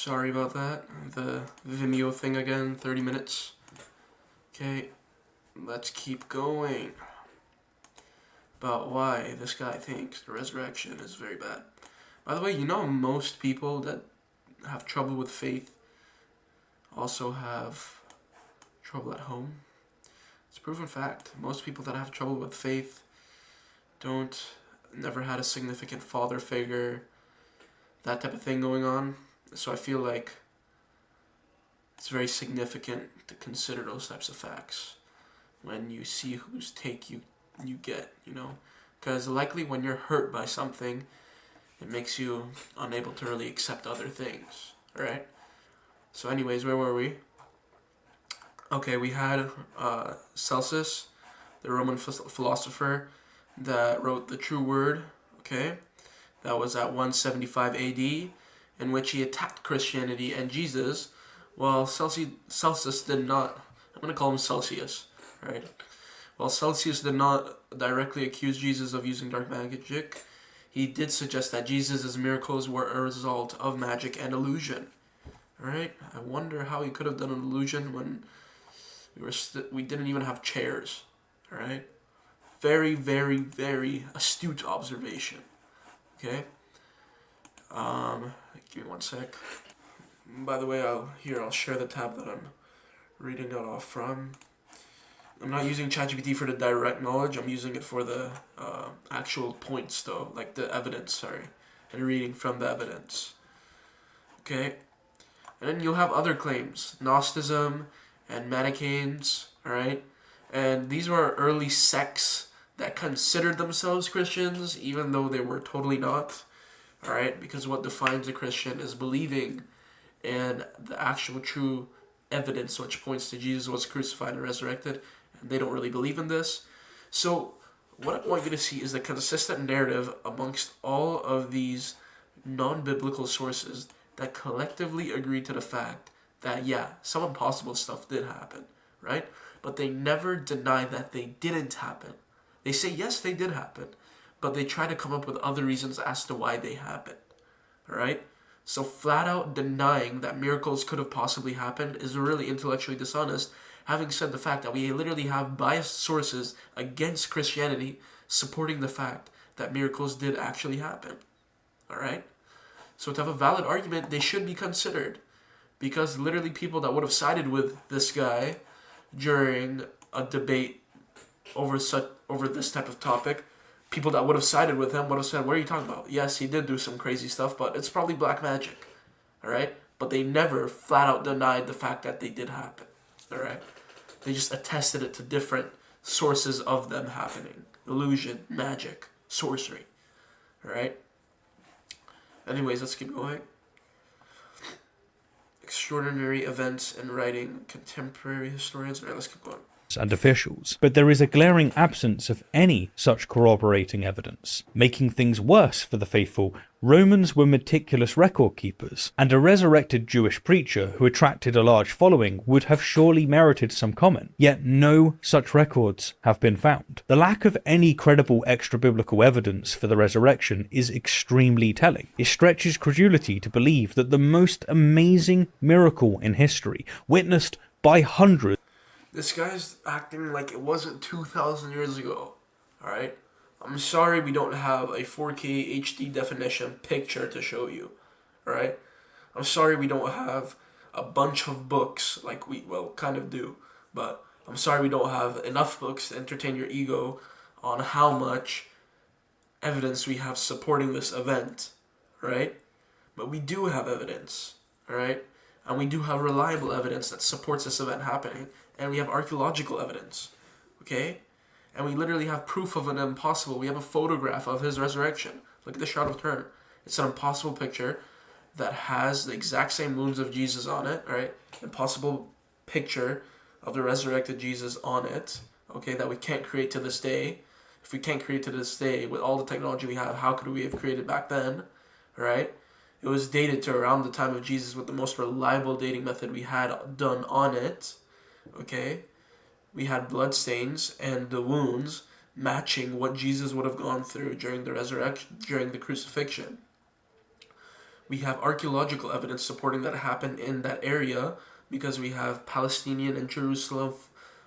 Sorry about that. The Vimeo thing again, 30 minutes. Okay, let's keep going. About why this guy thinks the resurrection is very bad. By the way, you know most people that have trouble with faith also have trouble at home? It's a proven fact. Most people that have trouble with faith never had a significant father figure, that type of thing going on. So I feel like it's very significant to consider those types of facts when you see whose take you get, you know? Because likely when you're hurt by something, it makes you unable to really accept other things, right? So anyways, where were we? Okay, we had Celsus, the Roman philosopher that wrote The True Word, okay? That was at 175 AD, in which he attacked Christianity and Jesus. Well, Celsus did not, I'm going to call him Celsius, right? While Celsius did not directly accuse Jesus of using dark magic, he did suggest that Jesus' miracles were a result of magic and illusion. Alright? I wonder how he could have done an illusion when we didn't even have chairs. Alright? Very, very, very astute observation. Okay? Give me one sec. By the way, I'll share the tab that I'm reading it off from. I'm not using ChatGPT for the direct knowledge. I'm using it for the actual points, though, like the evidence. Sorry, and reading from the evidence. Okay, and then you'll have other claims, Gnosticism and Manichaeans. All right, and these were early sects that considered themselves Christians, even though they were totally not. All right, because what defines a Christian is believing in the actual true evidence which points to Jesus was crucified and resurrected. They don't really believe in this. So what I want you to see is the consistent narrative amongst all of these non-biblical sources that collectively agree to the fact that, yeah, some impossible stuff did happen, right? But they never deny that they didn't happen. They say, yes, they did happen, but they try to come up with other reasons as to why they happened, all right? So flat out denying that miracles could have possibly happened is really intellectually dishonest, having said the fact that we literally have biased sources against Christianity supporting the fact that miracles did actually happen. Alright? So to have a valid argument, they should be considered. Because literally people that would have sided with this guy during a debate over this type of topic, people that would have sided with him would have said, what are you talking about? Yes, he did do some crazy stuff, but it's probably black magic. Alright? But they never flat out denied the fact that they did happen. Alright? They just attested it to different sources of them happening. Illusion, magic, sorcery. Alright? Anyways, let's keep going. Extraordinary events in writing, contemporary historians. Alright, let's keep going. And officials, but there is a glaring absence of any such corroborating evidence. Making things worse for the faithful, Romans were meticulous record keepers, and a resurrected Jewish preacher who attracted a large following would have surely merited some comment, yet no such records have been found. The lack of any credible extra-biblical evidence for the resurrection is extremely telling. It stretches credulity to believe that the most amazing miracle in history, witnessed by hundreds. This guy's acting like it wasn't 2,000 years ago, alright? I'm sorry we don't have a 4K HD definition picture to show you, alright? I'm sorry we don't have a bunch of books like we, well, kind of do, but I'm sorry we don't have enough books to entertain your ego on how much evidence we have supporting this event, right? But we do have evidence, alright? And we do have reliable evidence that supports this event happening. And we have archaeological evidence, okay? And we literally have proof of an impossible. We have a photograph of his resurrection. Look at the Shroud of Turin. It's an impossible picture that has the exact same wounds of Jesus on it, right? Impossible picture of the resurrected Jesus on it, okay, that we can't create to this day. If we can't create to this day with all the technology we have, how could we have created back then, right? It was dated to around the time of Jesus with the most reliable dating method we had done on it. Okay, we had blood stains and the wounds matching what Jesus would have gone through during the resurrection, during the crucifixion. We have archaeological evidence supporting that it happened in that area because we have Palestinian and Jerusalem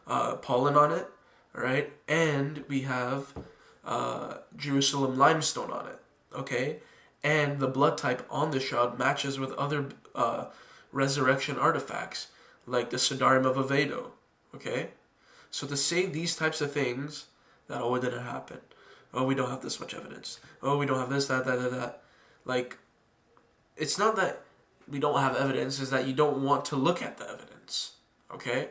pollen on it, right? And we have Jerusalem limestone on it, okay? And the blood type on the shroud matches with other resurrection artifacts, like the Sidarim of Avedo, okay? So to say these types of things, that, oh, it didn't happen. Oh, we don't have this much evidence. Oh, we don't have this, that. Like, it's not that we don't have evidence, it's that you don't want to look at the evidence, okay?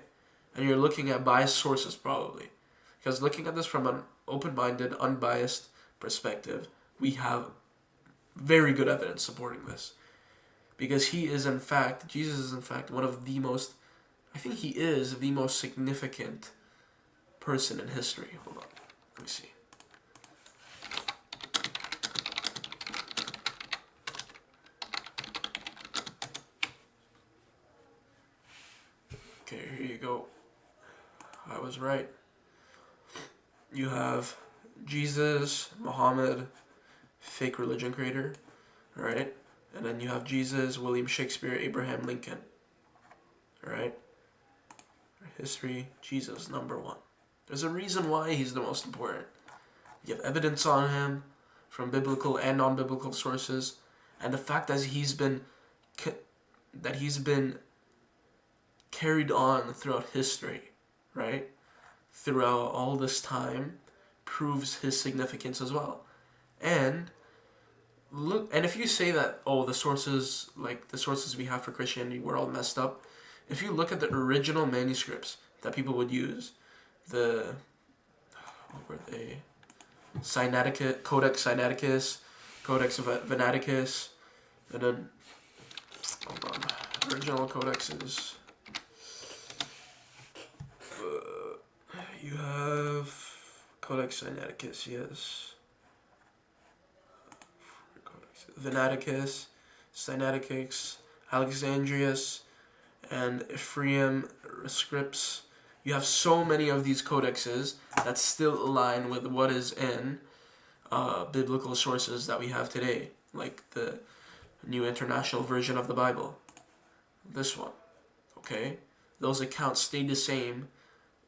And you're looking at biased sources, probably. Because looking at this from an open-minded, unbiased perspective, we have very good evidence supporting this. Because Jesus is in fact one of the most, I think he is the most significant person in history. Hold on, let me see. Okay, here you go. I was right. You have Jesus, Muhammad, fake religion creator, right? And then you have Jesus, William Shakespeare, Abraham Lincoln, right? History, Jesus, number one. There's a reason why he's the most important. You have evidence on him from biblical and non-biblical sources, and the fact that he's been carried on throughout history, right? Throughout all this time, proves his significance as well. And if you say that, oh, the sources we have for Christianity were all messed up, if you look at the original manuscripts that people would use, what were they? Codex Sinaiticus, Codex Venaticus, and then, hold on, original codexes. You have Codex Sinaiticus, yes. Venaticus, Sinaiticus, Alexandrius, and Ephraim scripts. You have so many of these codexes that still align with what is in biblical sources that we have today, like the New International Version of the Bible. This one, okay? Those accounts stayed the same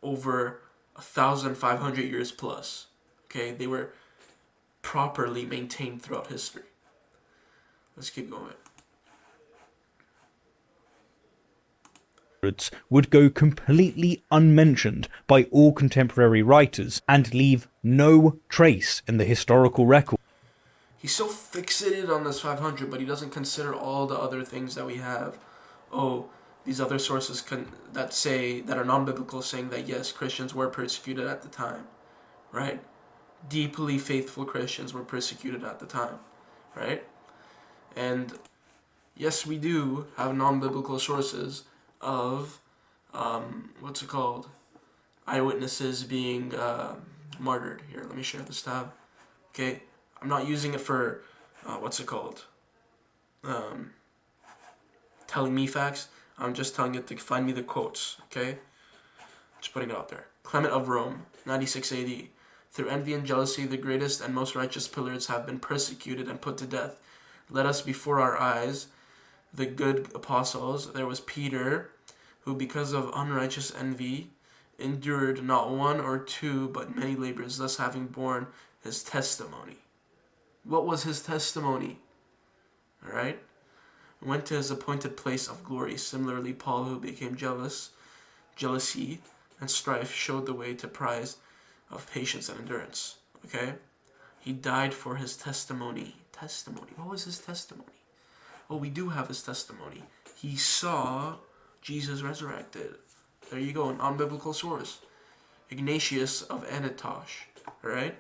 over 1,500 years plus, okay? They were properly maintained throughout history. Let's keep going. Would go completely unmentioned by all contemporary writers and leave no trace in the historical record. He's so fixated on this 500, but he doesn't consider all the other things that we have. Oh, these other sources that are non-biblical, saying that yes, Christians were persecuted at the time, right? Deeply faithful Christians were persecuted at the time, right? And yes, we do have non-biblical sources of eyewitnesses being martyred. Here, let me share this tab. Okay, I'm not using it for telling me facts. I'm just telling it to find me the quotes. Okay, just putting it out there. Clement of Rome, 96 AD. Through envy and jealousy, the greatest and most righteous pillars have been persecuted and put to death. Let us before our eyes the good apostles. There was Peter, who because of unrighteous envy endured not one or two but many labors, thus having borne his testimony. What was his testimony? Alright? Went to his appointed place of glory. Similarly, Paul, who became jealousy and strife, showed the way to prize of patience and endurance. Okay? He died for his testimony. Testimony. What was his testimony? Oh, we do have his testimony. He saw Jesus resurrected. There you go, an unbiblical source. Ignatius of Antioch. Alright?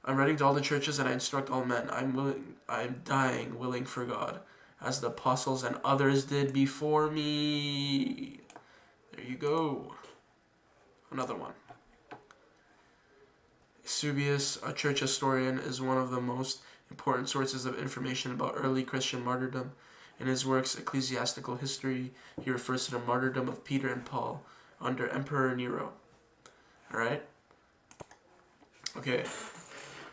I'm writing to all the churches and I instruct all men. I'm dying willing for God, as the apostles and others did before me. There you go. Another one. Eusebius, a church historian, is one of the most important sources of information about early Christian martyrdom. In his works, Ecclesiastical History, he refers to the martyrdom of Peter and Paul under Emperor Nero. Alright? Okay.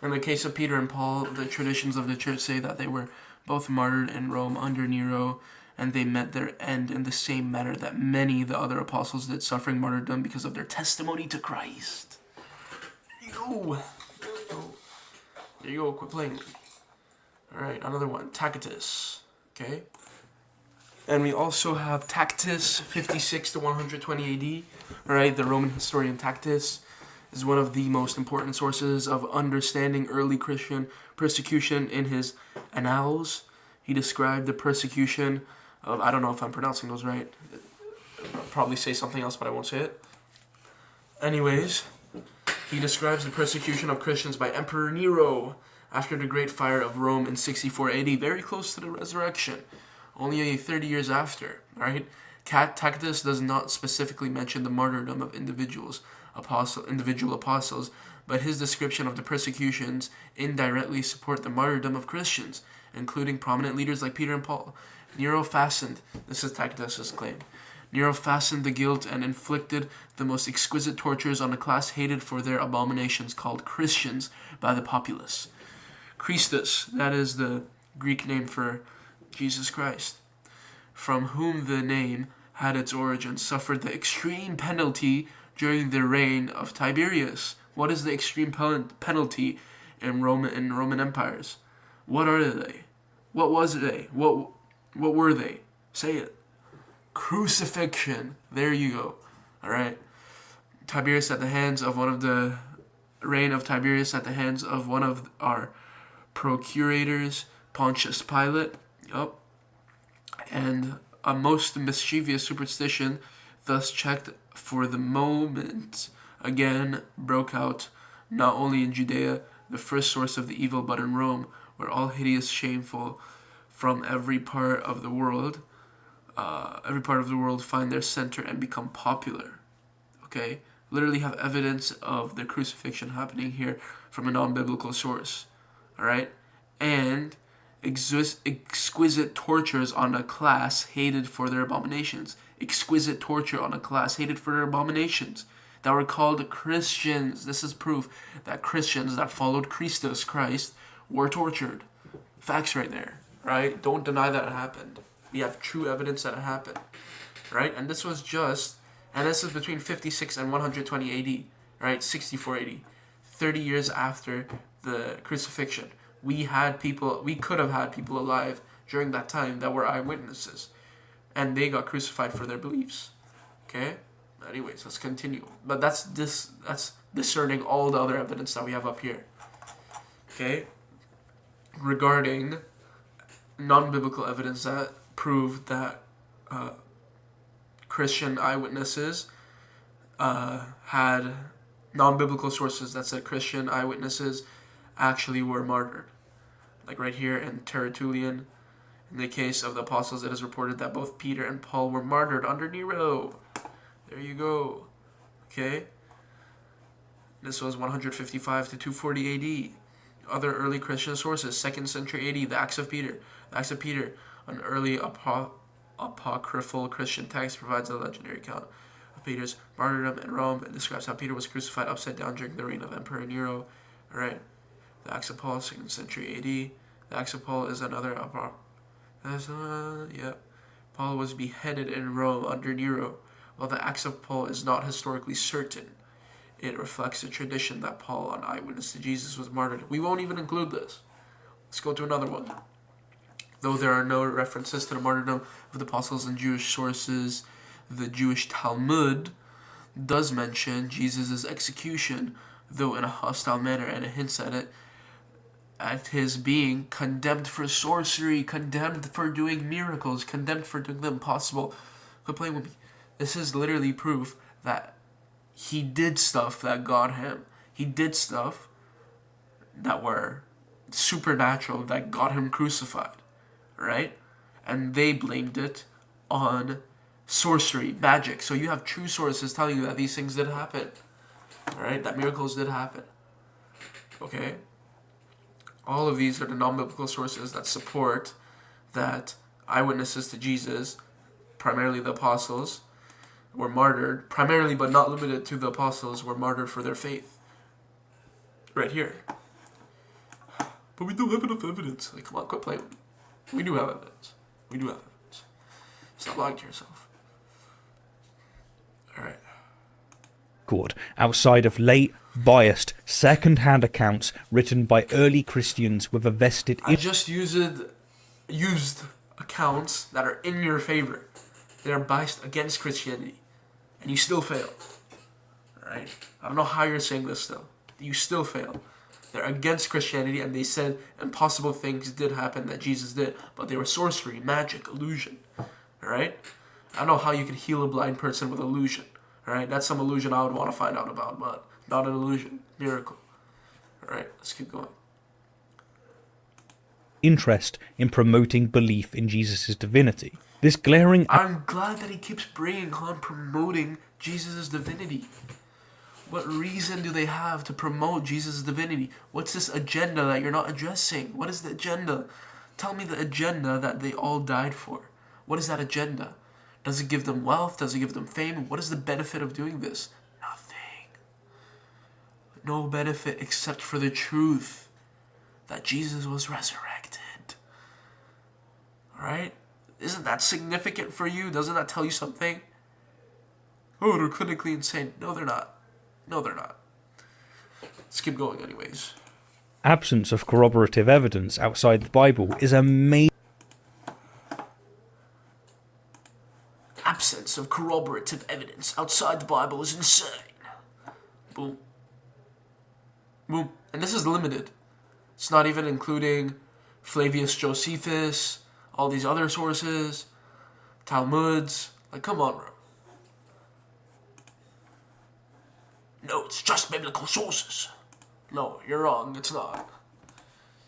In the case of Peter and Paul, the traditions of the church say that they were both martyred in Rome under Nero, and they met their end in the same manner that many the other apostles did, suffering martyrdom because of their testimony to Christ. There you go. There you go. Quit playing. Alright, another one. Tacitus. Okay. And we also have Tacitus, 56 to 120 AD. Alright, the Roman historian Tacitus is one of the most important sources of understanding early Christian persecution in his Annals. He described the persecution of, I don't know if I'm pronouncing those right. I'll probably say something else, but I won't say it. Anyways, he describes the persecution of Christians by Emperor Nero after the Great Fire of Rome in 64 AD, very close to the resurrection, only 30 years after, right? Tacitus does not specifically mention the martyrdom of individual apostles, but his description of the persecutions indirectly support the martyrdom of Christians, including prominent leaders like Peter and Paul. Nero fastened, this is Tacitus' claim, Nero fastened the guilt and inflicted the most exquisite tortures on a class hated for their abominations called Christians by the populace. Christus, that is the Greek name for Jesus Christ, from whom the name had its origin, suffered the extreme penalty during the reign of Tiberius. What is the extreme penalty in Roman empires? What are they? What was they? What were they? Say it. Crucifixion. There you go. Alright. Tiberius at the hands of reign of Tiberius at the hands of one of our procurators, Pontius Pilate. Yup. And a most mischievous superstition, thus checked for the moment, again broke out, not only in Judea, the first source of the evil, but in Rome, where all hideous, shameful, from every part of the world find their center and become popular. Okay? Literally have evidence of the crucifixion happening here from a non-biblical source. Alright? And exquisite tortures on a class hated for their abominations. Exquisite torture on a class hated for their abominations that were called Christians. This is proof that Christians that followed Christus, Christ, were tortured. Facts right there, right? Don't deny that it happened. We have true evidence that it happened, right? And this was this is between 56 and 120 AD, right? 64 AD, 30 years after the crucifixion. We could have had people alive during that time that were eyewitnesses, and they got crucified for their beliefs. Okay? Anyways, let's continue. But that's discerning all the other evidence that we have up here. Okay? Regarding non-biblical evidence that proved that Christian eyewitnesses had non-biblical sources that said Christian eyewitnesses actually were martyred. Like right here in Tertullian, in the case of the apostles, it is reported that both Peter and Paul were martyred under Nero. There you go. Okay? This was 155 to 240 AD. Other early Christian sources, 2nd century AD, the Acts of Peter. The Acts of Peter, an early apocryphal Christian text, provides a legendary account of Peter's martyrdom in Rome. It describes how Peter was crucified upside down during the reign of Emperor Nero. Alright. The Acts of Paul, 2nd century AD. The Acts of Paul is another Paul was beheaded in Rome under Nero. While the Acts of Paul is not historically certain, it reflects a tradition that Paul, an eyewitness to Jesus, was martyred. We won't even include this. Let's go to another one. Though there are no references to the martyrdom of the apostles in Jewish sources, the Jewish Talmud does mention Jesus' execution, though in a hostile manner, and it hints at it, at his being condemned for sorcery, condemned for doing miracles, condemned for doing the impossible. Quit playing with me. This is literally proof that he did stuff that got him. He did stuff that were supernatural that got him crucified, right? And they blamed it on sorcery, magic. So you have true sources telling you that these things did happen, right? That miracles did happen. Okay? All of these are the non-biblical sources that support that eyewitnesses to Jesus, primarily the apostles, were martyred, primarily but not limited to the apostles, were martyred for their faith. Right here. But we don't have enough evidence. Like, come on, quit playing. We do have evidence. We do have evidence. Stop lying to yourself. Alright. Outside of late, biased, second-hand accounts written by early Christians with a vested I just used accounts that are in your favor. They are biased against Christianity. And you still fail. Alright? I don't know how you're saying this still. You still fail. They're against Christianity, and they said impossible things did happen that Jesus did. But they were sorcery, magic, illusion. Alright? I don't know how you can heal a blind person with illusion. Alright? That's some illusion I would want to find out about, but not an illusion. Miracle. Alright, let's keep going. Interest in promoting belief in Jesus' divinity. This glaring... I'm glad that he keeps bringing on promoting Jesus' divinity. What reason do they have to promote Jesus' divinity? What's this agenda that you're not addressing? What is the agenda? Tell me the agenda that they all died for. What is that agenda? Does it give them wealth? Does it give them fame? What is the benefit of doing this? Nothing. No benefit except for the truth that Jesus was resurrected. Alright? Isn't that significant for you? Doesn't that tell you something? Oh, they're clinically insane. No, they're not. No, they're not. Let's keep going anyways. Absence of corroborative evidence outside the Bible is a major... Absence of corroborative evidence outside the Bible is insane. Boom. Boom. And this is limited. It's not even including Flavius Josephus, all these other sources, Talmuds. Like, come on, bro. No, it's just biblical sources. No, you're wrong. It's not.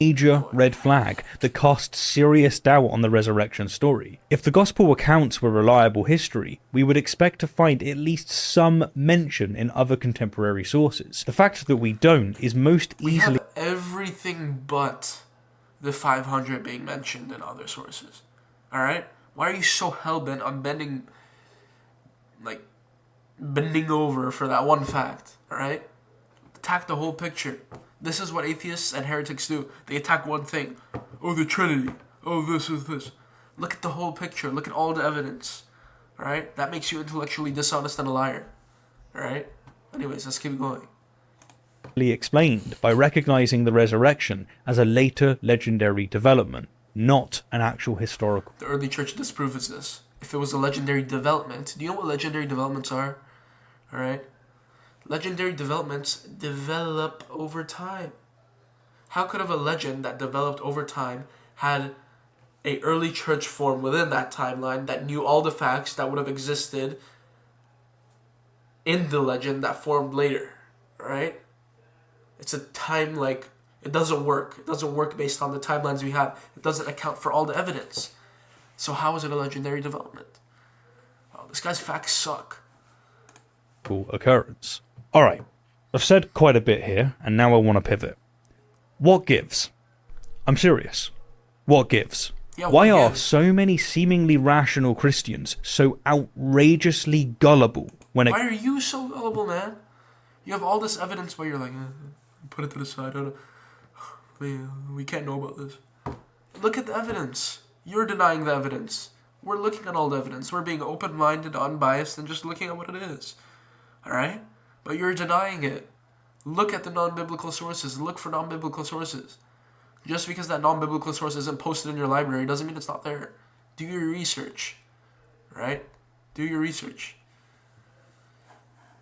Major red flag that casts serious doubt on the resurrection story. If the gospel accounts were reliable history, we would expect to find at least some mention in other contemporary sources. The fact that we don't is most easily... We have everything but the 500 being mentioned in other sources. Alright? Why are you so hell-bent on bending over for that one fact? Alright? Attack the whole picture. This is what atheists and heretics do. They attack one thing. Oh, the Trinity. Oh, this is this. Look at the whole picture. Look at all the evidence. Alright? That makes you intellectually dishonest and a liar. Alright? Anyways, let's keep going. Explained by recognizing the resurrection as a later legendary development, not an actual historical. The early church disproves this. If it was a legendary development, do you know what legendary developments are? Alright? Legendary developments develop over time. How could have a legend that developed over time had a early church form within that timeline that knew all the facts that would have existed in the legend that formed later? Right? It's a time, it doesn't work. It doesn't work based on the timelines we have. It doesn't account for all the evidence. So how is it a legendary development? Oh, this guy's facts suck. Occurrence. Alright, I've said quite a bit here, and now I want to pivot. What gives? I'm serious. What gives? Yeah, Why what are gives? so many seemingly rational Christians so outrageously gullible when it... Why are you so gullible, man? You have all this evidence, but you're like, put it to the side. We can't know about this. Look at the evidence. You're denying the evidence. We're looking at all the evidence. We're being open-minded, unbiased, and just looking at what it is. Alright? But you're denying it. Look at the non-biblical sources. Look for non-biblical sources. Just because that non-biblical source isn't posted in your library doesn't mean it's not there. Do your research. Right? Do your research.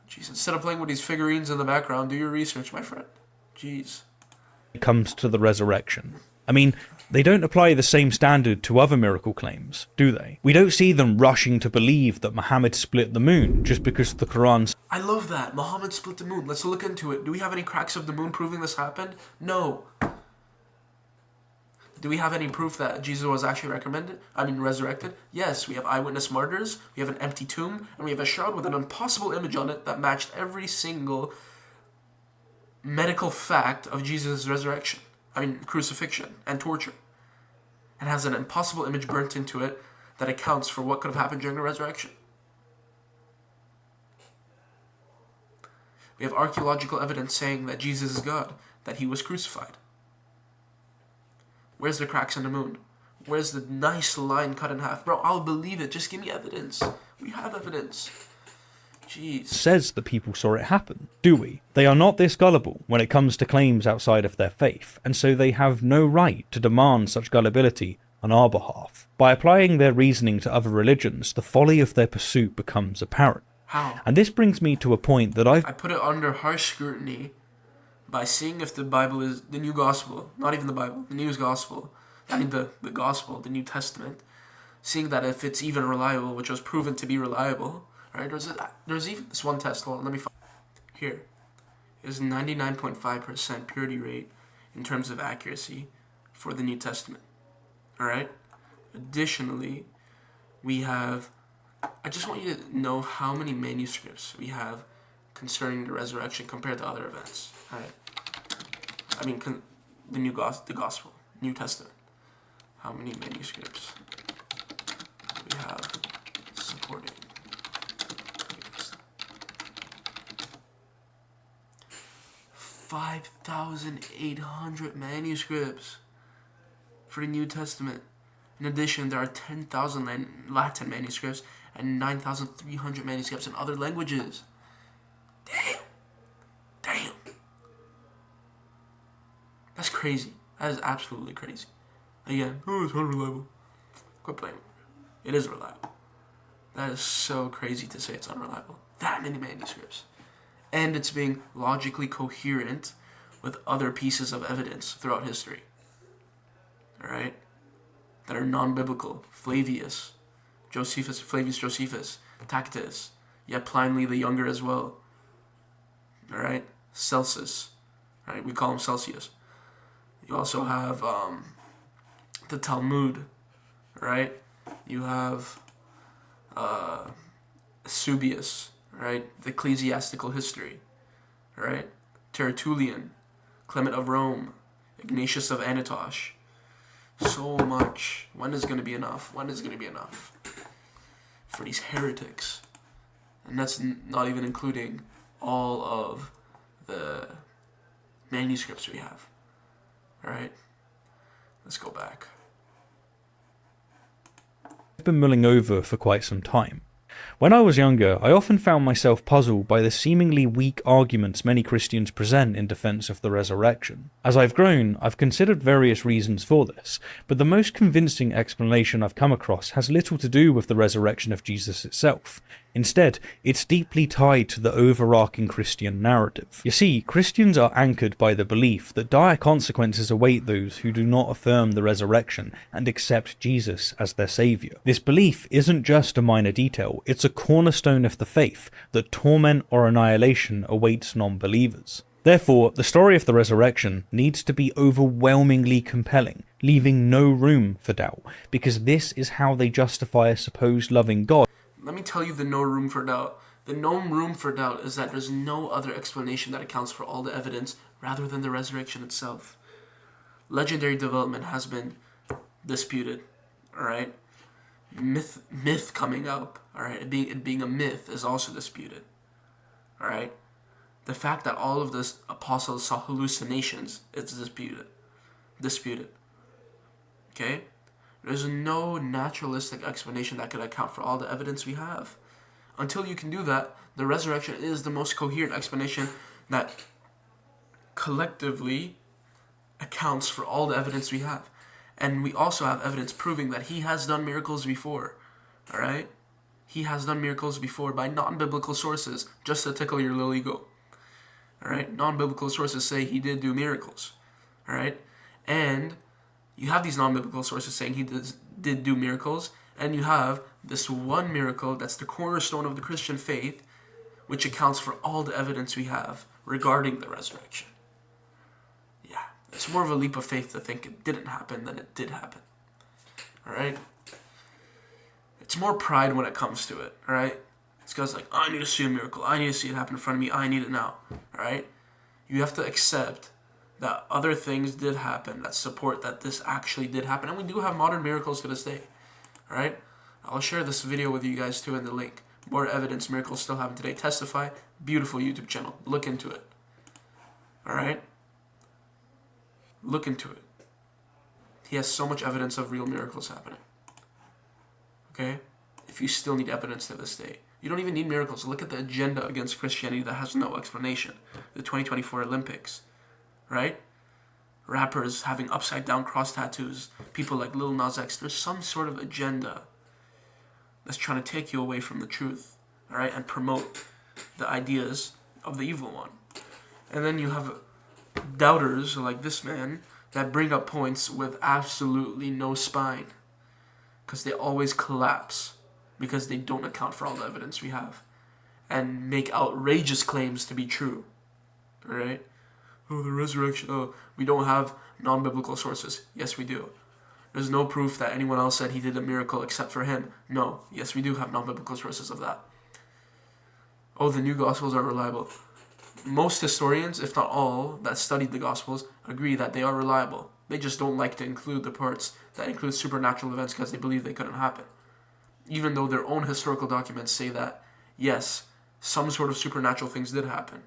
Jeez, instead of playing with these figurines in the background, do your research, my friend. Jeez. comes to the resurrection. I mean, they don't apply the same standard to other miracle claims, do they? We don't see them rushing to believe that Muhammad split the moon just because the Quran... I love that. Muhammad split the moon. Let's look into it. Do we have any cracks of the moon proving this happened? No. Do we have any proof that Jesus was actually resurrected? Yes, we have eyewitness martyrs, we have an empty tomb, and we have a shroud with an impossible image on it that matched every single medical fact of Jesus' crucifixion and torture. And has an impossible image burnt into it that accounts for what could have happened during the resurrection. We have archaeological evidence saying that Jesus is God, that he was crucified. Where's the cracks in the moon? Where's the nice line cut in half? Bro, I'll believe it. Just give me evidence. We have evidence. Jeez. Says that people saw it happen, do we? They are not this gullible when it comes to claims outside of their faith, and so they have no right to demand such gullibility on our behalf. By applying their reasoning to other religions, the folly of their pursuit becomes apparent. How? And this brings me to a point that I put it under harsh scrutiny by seeing if the Bible is the new gospel, not even the Bible, the new gospel. I mean the gospel, the New Testament. Seeing that if it's even reliable, which was proven to be reliable, right? There's even this one test. Hold on, let me find. Here is 99.5% purity rate in terms of accuracy for the New Testament. All right. Additionally, we have. I just want you to know how many manuscripts we have concerning the resurrection compared to other events. All right. I mean, the gospel, New Testament. How many manuscripts we have supporting 5,800 manuscripts for the New Testament. In addition, there are 10,000 Latin manuscripts and 9,300 manuscripts in other languages. Damn. That's crazy. That is absolutely crazy. Again, it's unreliable. Quit blaming it. It is reliable. That is so crazy to say it's unreliable. That many manuscripts. And it's being logically coherent with other pieces of evidence throughout history. Alright? That are non-biblical. Flavius Josephus, Tacitus, yet Pliny the Younger as well. Alright? Celsus. Right? We call him Celsius. You also have the Talmud, right? You have Eusebius, right? The ecclesiastical history, right? Tertullian, Clement of Rome, Ignatius of Antioch. So much. When is going to be enough? When is going to be enough for these heretics? And that's not even including all of the manuscripts we have. Alright, let's go back. I've been mulling over for quite some time. When I was younger, I often found myself puzzled by the seemingly weak arguments many Christians present in defense of the resurrection. As I've grown, I've considered various reasons for this, but the most convincing explanation I've come across has little to do with the resurrection of Jesus itself. Instead, it's deeply tied to the overarching Christian narrative. You see, Christians are anchored by the belief that dire consequences await those who do not affirm the resurrection and accept Jesus as their saviour. This belief isn't just a minor detail, it's a cornerstone of the faith that torment or annihilation awaits non-believers. Therefore, the story of the resurrection needs to be overwhelmingly compelling, leaving no room for doubt, because this is how they justify a supposed loving God. Let me tell you the no room for doubt. The no room for doubt is that there's no other explanation that accounts for all the evidence rather than the resurrection itself. Legendary development has been disputed, alright? Myth coming up, alright? It being a myth is also disputed, alright? The fact that all of the apostles saw hallucinations is disputed, okay? There's no naturalistic explanation that could account for all the evidence we have. Until you can do that, the resurrection is the most coherent explanation that collectively accounts for all the evidence we have. And we also have evidence proving that he has done miracles before. Alright? He has done miracles before by non-biblical sources, just to tickle your little ego. Alright? Non-biblical sources say he did do miracles. Alright? And you have these non-biblical sources saying he did do miracles, and you have this one miracle that's the cornerstone of the Christian faith, which accounts for all the evidence we have regarding the resurrection. Yeah, it's more of a leap of faith to think it didn't happen than it did happen. Alright? It's more pride when it comes to it, alright? This guy's like, I need to see a miracle, I need to see it happen in front of me, I need it now. Alright? You have to accept that other things did happen that support that this actually did happen. And we do have modern miracles to this day. Alright? I'll share this video with you guys too in the link. More evidence miracles still happen today. Testify. Beautiful YouTube channel. Look into it. Alright? Look into it. he has so much evidence of real miracles happening. Okay? If you still need evidence to this day. You don't even need miracles. Look at the agenda against Christianity that has no explanation. The 2024 Olympics. Right? Rappers having upside down cross tattoos. People like Lil Nas X. There's some sort of agenda that's trying to take you away from the truth. Alright? And promote the ideas of the evil one. And then you have doubters like this man that bring up points with absolutely no spine. Because they always collapse. Because they don't account for all the evidence we have. And make outrageous claims to be true. Alright? Oh, the resurrection. Oh, we don't have non-biblical sources. Yes, we do. There's no proof that anyone else said he did a miracle except for him. No. Yes, we do have non-biblical sources of that. Oh, the new Gospels are reliable. Most historians, if not all, that studied the Gospels agree that they are reliable. They just don't like to include the parts that include supernatural events because they believe they couldn't happen. Even though their own historical documents say that, yes, some sort of supernatural things did happen.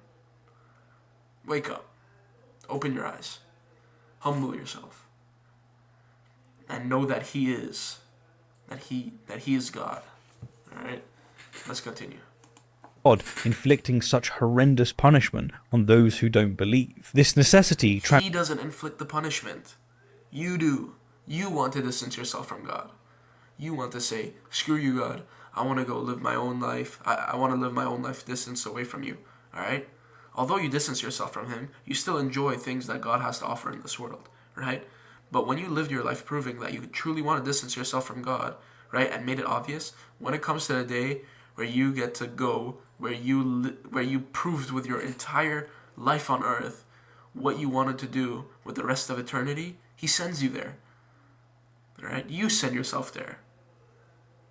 Wake up. Open your eyes. Humble yourself. And know that He is. That He is God. Alright? Let's continue. God inflicting such horrendous punishment on those who don't believe. This necessity... He doesn't inflict the punishment. You do. You want to distance yourself from God. You want to say, screw you, God. I want to go live my own life. I want to live my own life distance away from you. Alright? Although you distance yourself from Him, you still enjoy things that God has to offer in this world. Right? But when you lived your life proving that you truly want to distance yourself from God, right, and made it obvious, when it comes to the day where you get to go, where you proved with your entire life on earth what you wanted to do with the rest of eternity, He sends you there. Right? You send yourself there.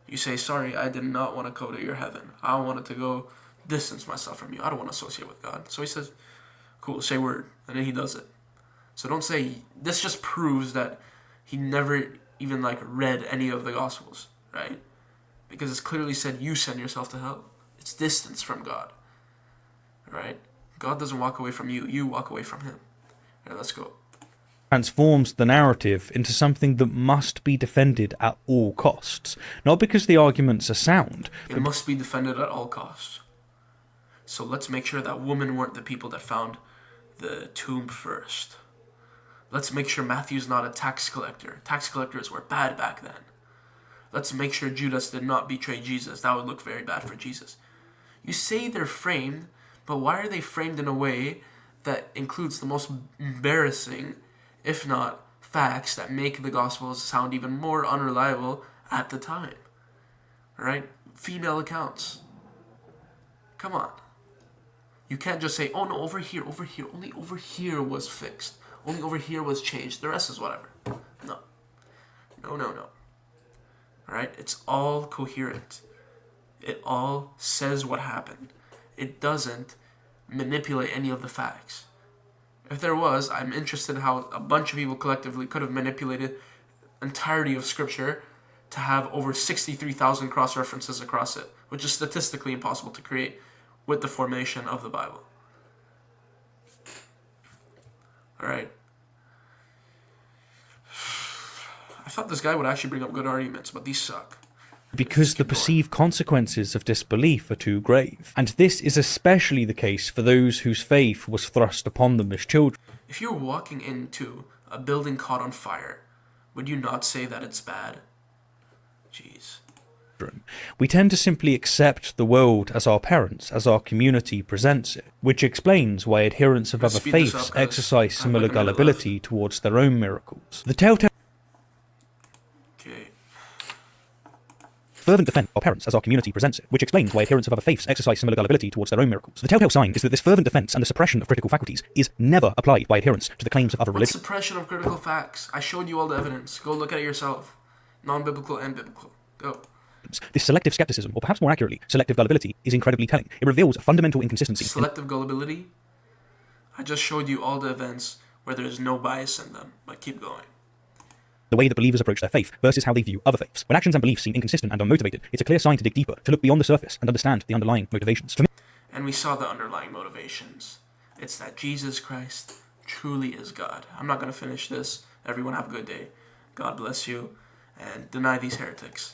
You say, sorry, I did not want to go to your heaven. I wanted to go distance myself from you. I don't want to associate with God. So He says, cool, say word. And then He does it. So don't say, this just proves that He never even read any of the Gospels, right? Because it's clearly said you send yourself to hell. It's distance from God, right? God doesn't walk away from you. You walk away from Him. All right, let's go. Transforms the narrative into something that must be defended at all costs. Not because the arguments are sound. It must be defended at all costs. So let's make sure that women weren't the people that found the tomb first. Let's make sure Matthew's not a tax collector. Tax collectors were bad back then. Let's make sure Judas did not betray Jesus. That would look very bad for Jesus. You say they're framed, but why are they framed in a way that includes the most embarrassing, if not facts, that make the Gospels sound even more unreliable at the time? Alright? Female accounts. Come on. You can't just say, oh no, over here, only over here was fixed. Only over here was changed. The rest is whatever. No. No. Alright? It's all coherent. It all says what happened. It doesn't manipulate any of the facts. If there was, I'm interested in how a bunch of people collectively could have manipulated entirety of Scripture to have over 63,000 cross-references across it, which is statistically impossible to create with the formation of the Bible. Alright. I thought this guy would actually bring up good arguments, but these suck. Because the perceived consequences of disbelief are too grave. And this is especially the case for those whose faith was thrust upon them as children. If you're walking into a building caught on fire, would you not say that it's bad? Jeez. We tend to simply accept the world as our parents, as our community presents it, which explains why adherents of other faiths exercise similar gullibility towards their own miracles. The telltale fervent defense of our parents as our community presents it, which explains why adherents of other faiths exercise similar gullibility towards their own miracles. The telltale sign is that this fervent defense and the suppression of critical faculties is never applied by adherents to the claims of other religions. Suppression of critical facts? I showed you all the evidence. Go look at it yourself. Non-biblical and biblical. Go. This selective skepticism, or perhaps more accurately, selective gullibility, is incredibly telling. It reveals a fundamental inconsistency. Selective gullibility? I just showed you all the events where there's no bias in them, but keep going. The way that believers approach their faith versus how they view other faiths. When actions and beliefs seem inconsistent and unmotivated, it's a clear sign to dig deeper, to look beyond the surface and understand the underlying motivations. And we saw the underlying motivations. It's that Jesus Christ truly is God. I'm not going to finish this. Everyone have a good day. God bless you, and deny these heretics.